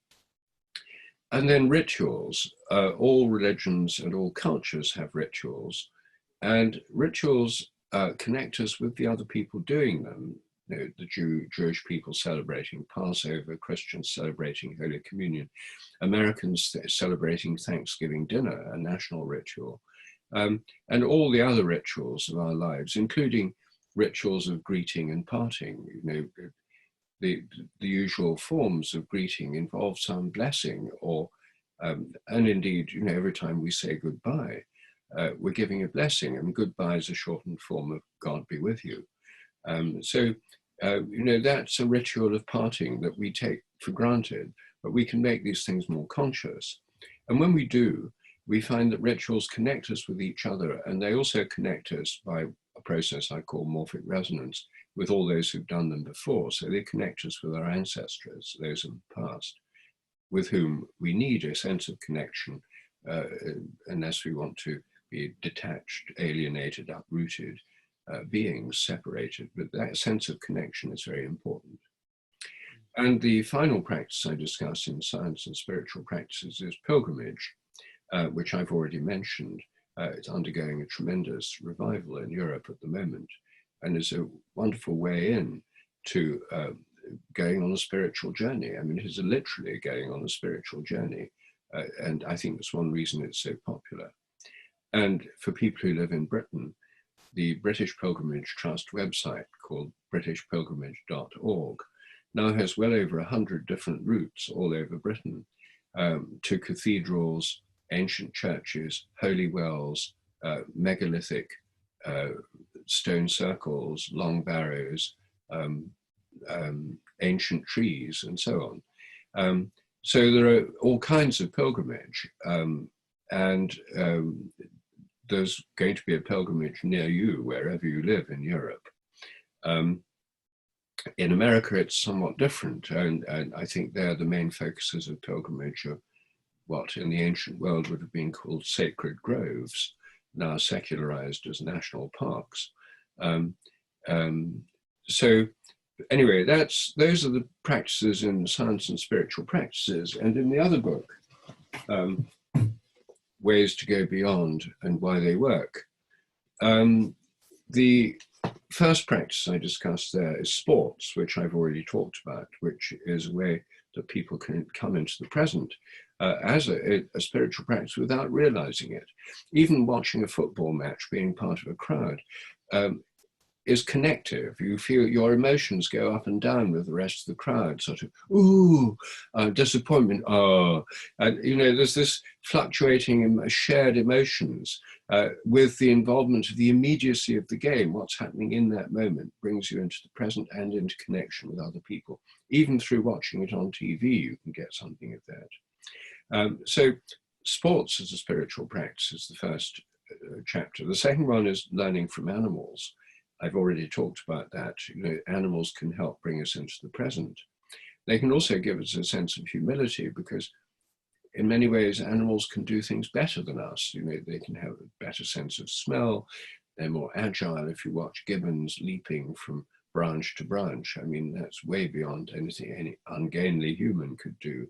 then rituals. All religions and all cultures have rituals, and rituals connect us with the other people doing them. You know, the Jewish people celebrating Passover, Christians celebrating Holy Communion, Americans celebrating Thanksgiving dinner, a national ritual, and all the other rituals of our lives, including rituals of greeting and parting. You know, the usual forms of greeting involve some blessing, or and indeed, you know, every time we say goodbye, we're giving a blessing, and goodbye is a shortened form of God be with you. So, you know, that's a ritual of parting that we take for granted, but we can make these things more conscious. And when we do, we find that rituals connect us with each other, and they also connect us by a process I call morphic resonance with all those who've done them before. So they connect us with our ancestors, those of the past, with whom we need a sense of connection, unless we want to be detached, alienated, uprooted beings, separated. But that sense of connection is very important. And the final practice I discuss in science and spiritual practices is pilgrimage, which I've already mentioned. It's undergoing a tremendous revival in Europe at the moment, and is a wonderful way in to going on a spiritual journey. I mean, it is literally going on a spiritual journey, and I think that's one reason it's so popular. And for people who live in Britain, the British Pilgrimage Trust website, called britishpilgrimage.org, now has well over 100 different routes all over Britain, to cathedrals, ancient churches, holy wells, megalithic stone circles, long barrows, ancient trees, and so on. So there are all kinds of pilgrimage, and there's going to be a pilgrimage near you, wherever you live in Europe. In America, it's somewhat different, and I think there the main focuses of pilgrimage are what in the ancient world would have been called sacred groves, now secularized as national parks. So anyway, those are the practices in science and spiritual practices. And in the other book, Ways to Go Beyond and Why They Work, the first practice I discussed there is sports, which I've already talked about, which is a way that people can come into the present as a spiritual practice without realizing it. Even watching a football match, being part of a crowd, is connective. You feel your emotions go up and down with the rest of the crowd, sort of, ooh, disappointment, oh. And, you know, there's this fluctuating shared emotions with the involvement of the immediacy of the game. What's happening in that moment brings you into the present and into connection with other people. Even through watching it on TV, you can get something of that. So sports as a spiritual practice is the first chapter. The second one is learning from animals. I've already talked about that. You know, animals can help bring us into the present. They can also give us a sense of humility, because in many ways, animals can do things better than us. You know, they can have a better sense of smell. They're more agile. If you watch gibbons leaping from branch to branch, I mean, that's way beyond anything any ungainly human could do.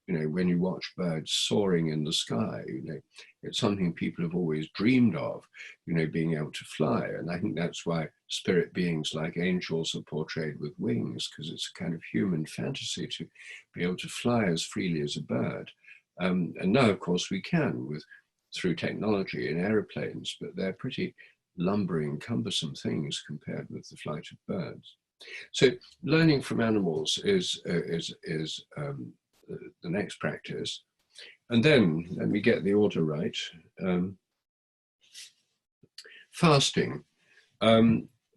You know, when you watch birds soaring in the sky, you know, it's something people have always dreamed of, you know, being able to fly. And I think that's why spirit beings like angels are portrayed with wings, because it's a kind of human fantasy to be able to fly as freely as a bird. And now, of course, we can through technology in aeroplanes, but they're pretty lumbering, cumbersome things compared with the flight of birds. So learning from animals is the next practice. And then, let me get the order right, fasting.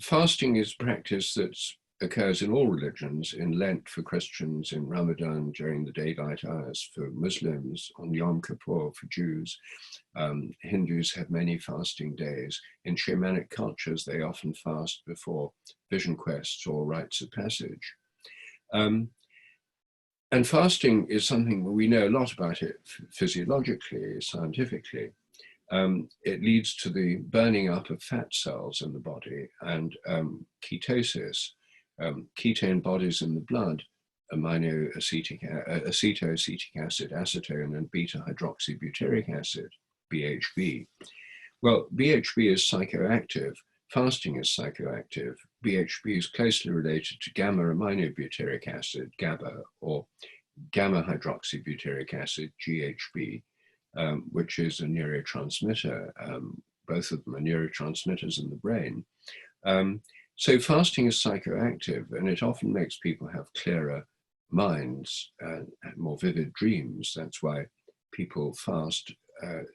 Fasting is practice that occurs in all religions, in Lent for Christians, in Ramadan during the daylight hours for Muslims, on Yom Kippur for Jews. Hindus have many fasting days. In shamanic cultures, they often fast before vision quests or rites of passage. And fasting is something we know a lot about it physiologically, scientifically. It leads to the burning up of fat cells in the body and ketosis, ketone bodies in the blood, acetoacetic acid, acetone, and beta hydroxybutyric acid, BHB. Well, BHB is psychoactive. Fasting is psychoactive. BHB is closely related to gamma aminobutyric acid, GABA, or gamma hydroxybutyric acid, GHB, which is a neurotransmitter. Both of them are neurotransmitters in the brain. So fasting is psychoactive, and it often makes people have clearer minds and more vivid dreams. That's why people fast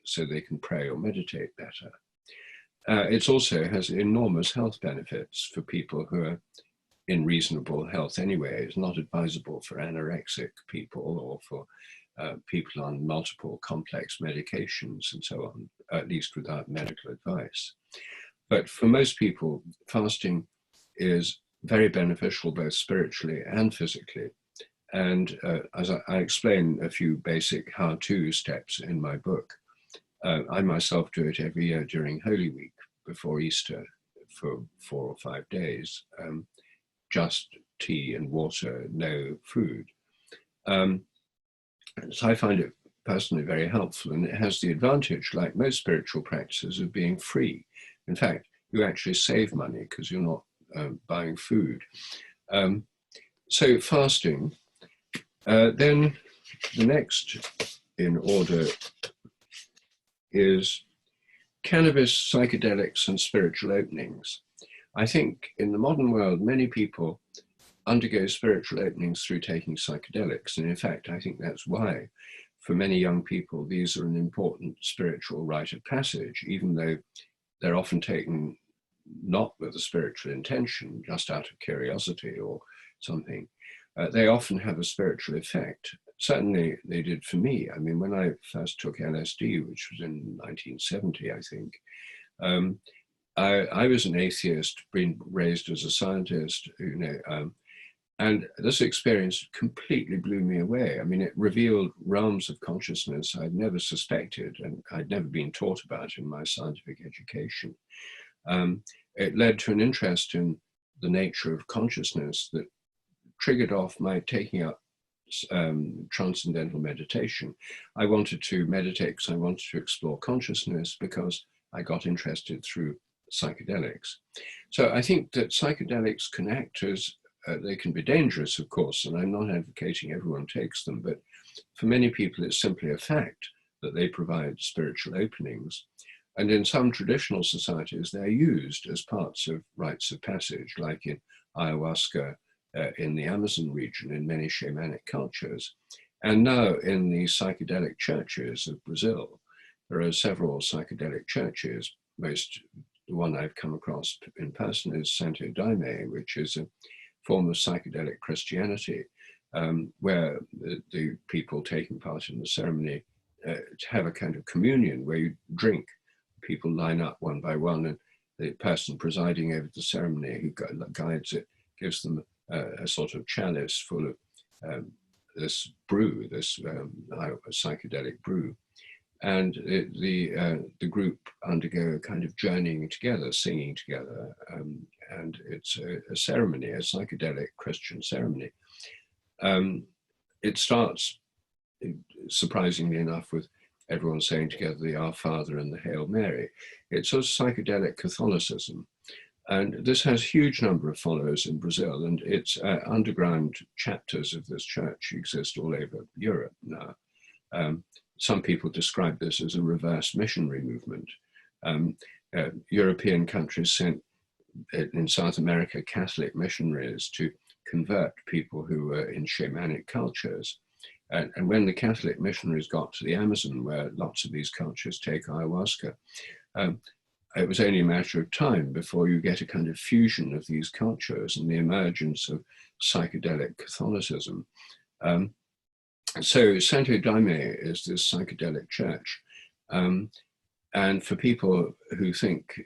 so they can pray or meditate better. It also has enormous health benefits for people who are in reasonable health anyway. It's not advisable for anorexic people or for people on multiple complex medications and so on, at least without medical advice. But for most people, fasting is very beneficial both spiritually and physically. And as I explain a few basic how-to steps in my book, I myself do it every year during Holy Week before Easter for 4 or 5 days, just tea and water, no food. So I find it personally very helpful, and it has the advantage, like most spiritual practices, of being free. In fact, you actually save money because you're not buying food. So fasting. Then the next in order is cannabis, psychedelics, and spiritual openings. I think in the modern world, many people undergo spiritual openings through taking psychedelics. And in fact, I think that's why, for many young people, these are an important spiritual rite of passage, even though they're often taken not with a spiritual intention, just out of curiosity or something. They often have a spiritual effect. Certainly they did for me. I mean, when I first took LSD, which was in 1970, I think, I was an atheist, being raised as a scientist, you know, and this experience completely blew me away. I mean, it revealed realms of consciousness I'd never suspected and I'd never been taught about in my scientific education. It led to an interest in the nature of consciousness that triggered off my taking up transcendental meditation. I wanted to meditate because I wanted to explore consciousness, because I got interested through psychedelics. So I think that psychedelics can act as, they can be dangerous, of course, and I'm not advocating everyone takes them, but for many people it's simply a fact that they provide spiritual openings. And in some traditional societies, they're used as parts of rites of passage, like in ayahuasca, in the Amazon region, in many shamanic cultures. And now in the psychedelic churches of Brazil, there are several psychedelic churches. The one I've come across in person is Santo Daime, which is a form of psychedelic Christianity, where the people taking part in the ceremony have a kind of communion where you drink. People line up one by one, and the person presiding over the ceremony, who guides it, gives them a sort of chalice full of this brew, this psychedelic brew. the group undergo a kind of journeying together, singing together, and it's a ceremony, a psychedelic Christian ceremony. It starts, surprisingly enough, with everyone saying together the Our Father and the Hail Mary. It's a psychedelic Catholicism. And this has a huge number of followers in Brazil, and its underground chapters of this church exist all over Europe now. Some people describe this as a reverse missionary movement. European countries sent, in South America, Catholic missionaries to convert people who were in shamanic cultures. And when the Catholic missionaries got to the Amazon, where lots of these cultures take ayahuasca, it was only a matter of time before you get a kind of fusion of these cultures and the emergence of psychedelic Catholicism. So Santo Daime is this psychedelic church. And for people who think,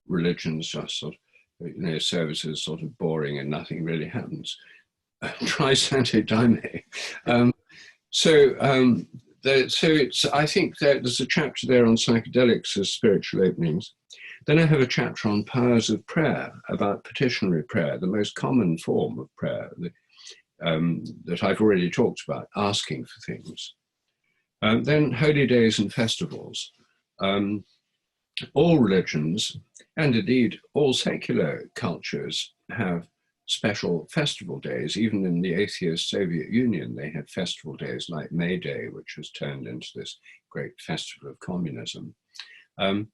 religion's just sort of, services sort of boring and nothing really happens, try Santo Daime. I think that there's a chapter there on psychedelics as spiritual openings. Then I have a chapter on powers of prayer, about petitionary prayer, the most common form of prayer that I've already talked about, asking for things. Then holy days and festivals. All religions, and indeed all secular cultures, have special festival days. Even in the atheist Soviet Union, they had festival days like May Day, which was turned into this great festival of communism. And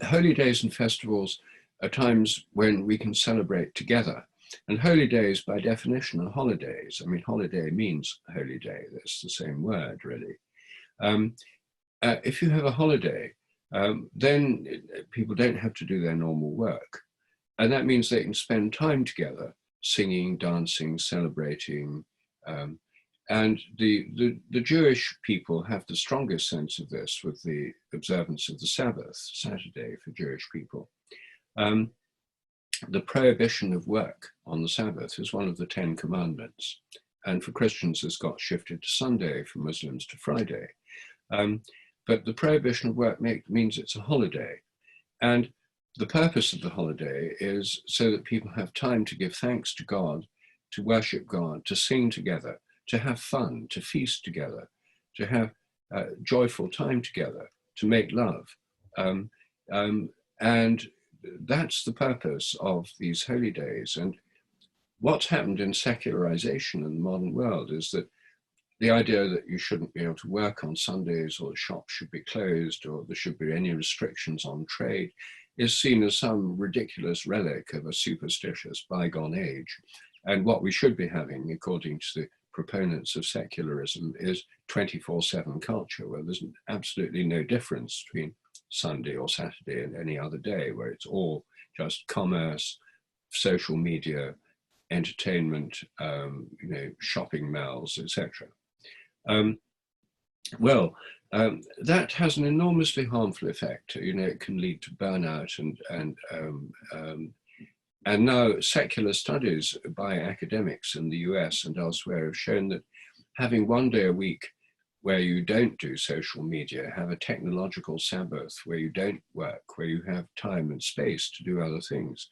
holy days and festivals are times when we can celebrate together. And holy days, by definition, are holidays. I mean, holiday means holy day. That's the same word, really. If you have a holiday, then people don't have to do their normal work. And that means they can spend time together, singing, dancing, celebrating. And the Jewish people have the strongest sense of this with the observance of the Sabbath, Saturday for Jewish people. The prohibition of work on the Sabbath is one of the 10 commandments. And for Christians, this got shifted to Sunday, for Muslims to Friday. But the prohibition of work means it's a holiday. And the purpose of the holiday is so that people have time to give thanks to God, to worship God, to sing together, to have fun, to feast together, to have joyful time together, to make love. And that's the purpose of these holy days. And what's happened in secularization in the modern world is that the idea that you shouldn't be able to work on Sundays, or shops should be closed, or there should be any restrictions on trade, is seen as some ridiculous relic of a superstitious bygone age. And what we should be having, according to the proponents of secularism, is 24/7 culture, where there's absolutely no difference between Sunday or Saturday and any other day, where it's all just commerce, social media, entertainment, shopping malls, etc. That has an enormously harmful effect. It can lead to burnout, and now secular studies by academics in the US and elsewhere have shown that having one day a week where you don't do social media, have a technological Sabbath where you don't work, where you have time and space to do other things,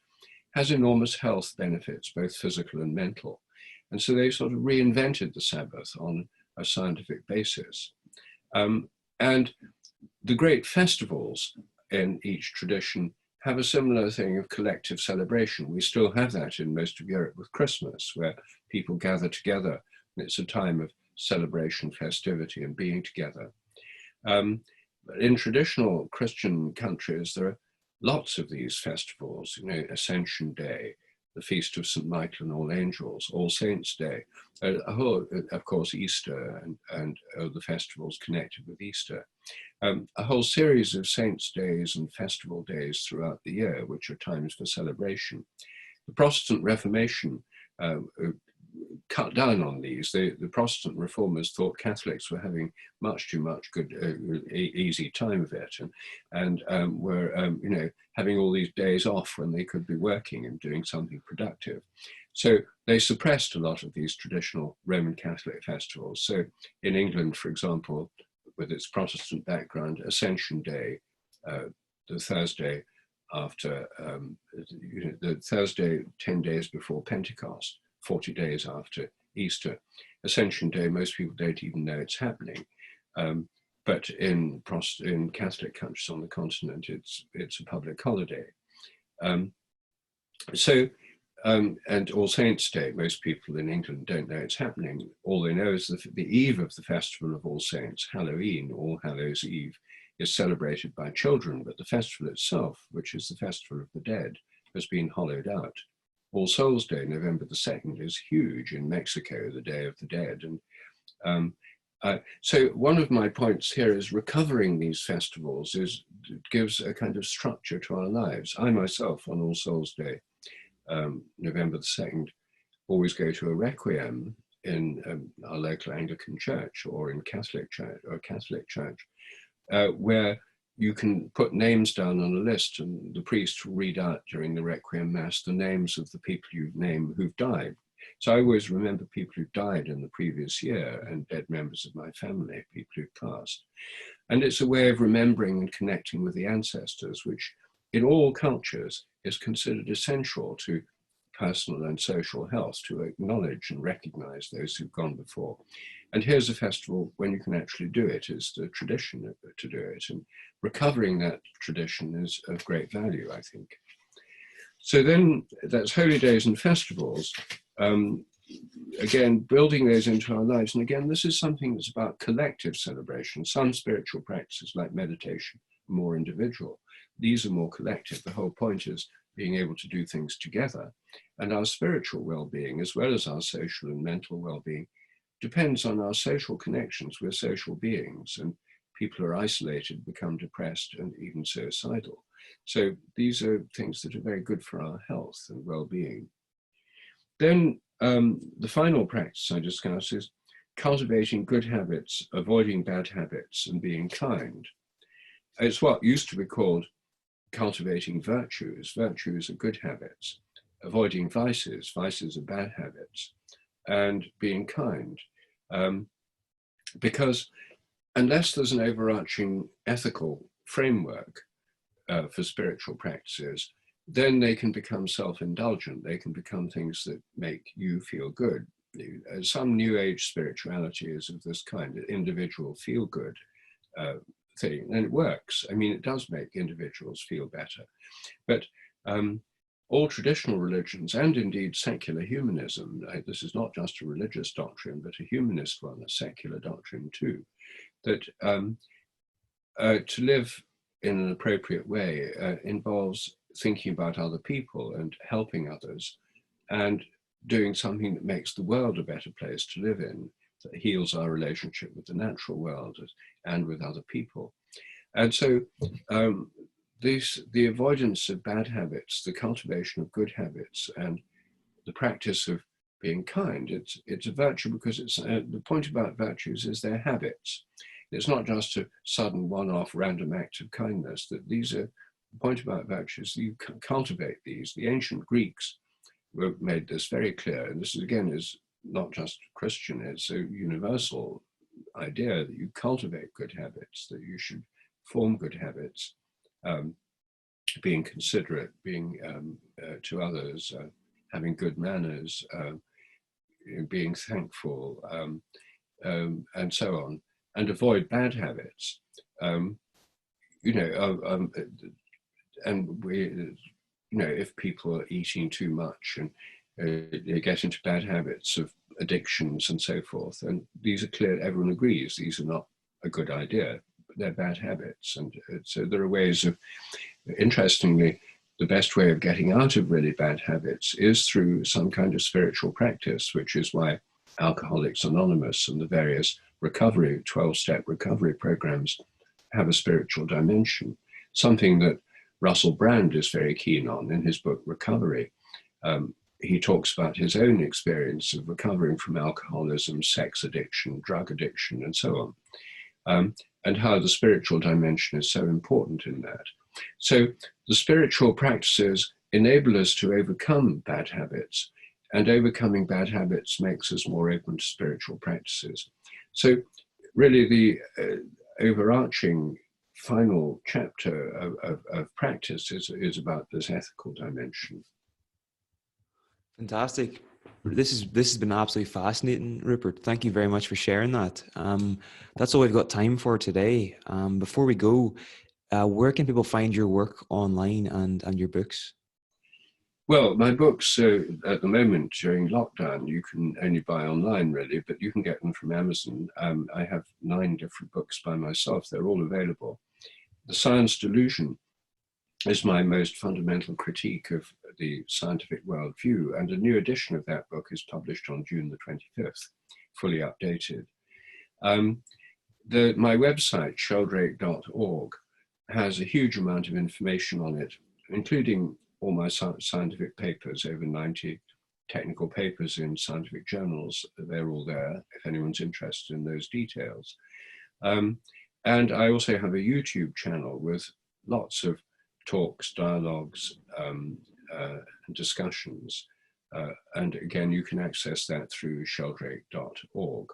has enormous health benefits, both physical and mental. And so they sort of reinvented the Sabbath on a scientific basis. And the great festivals in each tradition have a similar thing of collective celebration. We still have that in most of Europe with Christmas, where people gather together, and it's a time of celebration, festivity, and being together. In traditional Christian countries, there are lots of these festivals, Ascension Day, the Feast of St. Michael and All Angels, All Saints' Day, of course, Easter and the festivals connected with Easter. A whole series of saints' days and festival days throughout the year, which are times for celebration. The Protestant Reformation cut down on these. The Protestant reformers thought Catholics were having much too much good, easy time of it, and were having all these days off when they could be working and doing something productive. So they suppressed a lot of these traditional Roman Catholic festivals. So in England, for example, with its Protestant background, Ascension Day, the Thursday after, the Thursday 10 days before Pentecost, 40 days after Easter. Ascension Day, most people don't even know it's happening. But in Catholic countries on the continent, it's a public holiday. And All Saints' Day, most people in England don't know it's happening. All they know is the eve of the Festival of All Saints, Halloween, All Hallows' Eve, is celebrated by children, but the festival itself, which is the Festival of the Dead, has been hollowed out. All Souls' Day, November the 2nd, is huge in Mexico, the Day of the Dead. And so one of my points here is recovering these festivals gives a kind of structure to our lives. I myself, on All Souls' Day, November the 2nd, always go to a requiem in our local Anglican church or in Catholic church, where you can put names down on a list and the priest will read out during the requiem mass the names of the people you've named who've died. So I always remember people who died in the previous year and dead members of my family, people who've passed. And it's a way of remembering and connecting with the ancestors, which in all cultures is considered essential to personal and social health, to acknowledge and recognize those who've gone before. And here's a festival when you can actually do it, is the tradition to do it. And recovering that tradition is of great value, I think. So then that's holy days and festivals. Again, building those into our lives. And again, this is something that's about collective celebration. Some spiritual practices like meditation are more individual. These are more collective. The whole point is being able to do things together. And our spiritual well-being, as well as our social and mental well-being, depends on our social connections. We're social beings, and people who are isolated become depressed and even suicidal. So these are things that are very good for our health and well-being. Then the final practice I discuss is cultivating good habits, avoiding bad habits, and being kind. It's what used to be called cultivating virtues. Virtues are good habits. Avoiding vices. Vices are bad habits. And being kind. Because unless there's an overarching ethical framework for spiritual practices, then they can become self-indulgent. They can become things that make you feel good. Some New Age spirituality is of this kind, individual feel-good thing, and it works. I mean, it does make individuals feel better. But all traditional religions, and indeed secular humanism, this is not just a religious doctrine, but a humanist one, a secular doctrine too, that to live in an appropriate way involves thinking about other people and helping others and doing something that makes the world a better place to live in, that heals our relationship with the natural world and with other people. And so the avoidance of bad habits, the cultivation of good habits, and the practice of being kind, it's a virtue because it's the point about virtues is they're habits. It's not just a sudden one-off random act of kindness, that these are the point about virtues. You cultivate these. The ancient Greeks made this very clear. And this again is not just Christian, it's a universal idea that you cultivate good habits, that you should form good habits, being considerate, being to others, having good manners, being thankful, and so on, and avoid bad habits. And we, if people are eating too much and they get into bad habits of addictions and so forth, and these are clear, everyone agrees, these are not a good idea, but they're bad habits. And so there are ways of, interestingly, the best way of getting out of really bad habits is through some kind of spiritual practice, which is why Alcoholics Anonymous and the various recovery, 12-step recovery programs have a spiritual dimension, something that Russell Brand is very keen on in his book, Recovery. He talks about his own experience of recovering from alcoholism, sex addiction, drug addiction, and so on, and how the spiritual dimension is so important in that. So the spiritual practices enable us to overcome bad habits, and overcoming bad habits makes us more open to spiritual practices. So really overarching final chapter of practice is about this ethical dimension. Fantastic. This has been absolutely fascinating, Rupert. Thank you very much for sharing that. That's all we've got time for today. Before we go, where can people find your work online and your books? Well, my books at the moment during lockdown, you can only buy online really, but you can get them from Amazon. I have 9 different books by myself. They're all available. The Science Delusion is my most fundamental critique of the scientific worldview, and a new edition of that book is published on June the 25th, fully updated. My website, sheldrake.org, has a huge amount of information on it, including all my scientific papers, over 90 technical papers in scientific journals. They're all there if anyone's interested in those details. And I also have a YouTube channel with lots of talks, dialogues, and discussions. And again, you can access that through sheldrake.org.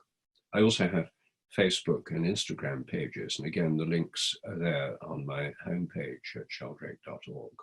I also have Facebook and Instagram pages. And again, the links are there on my homepage at sheldrake.org.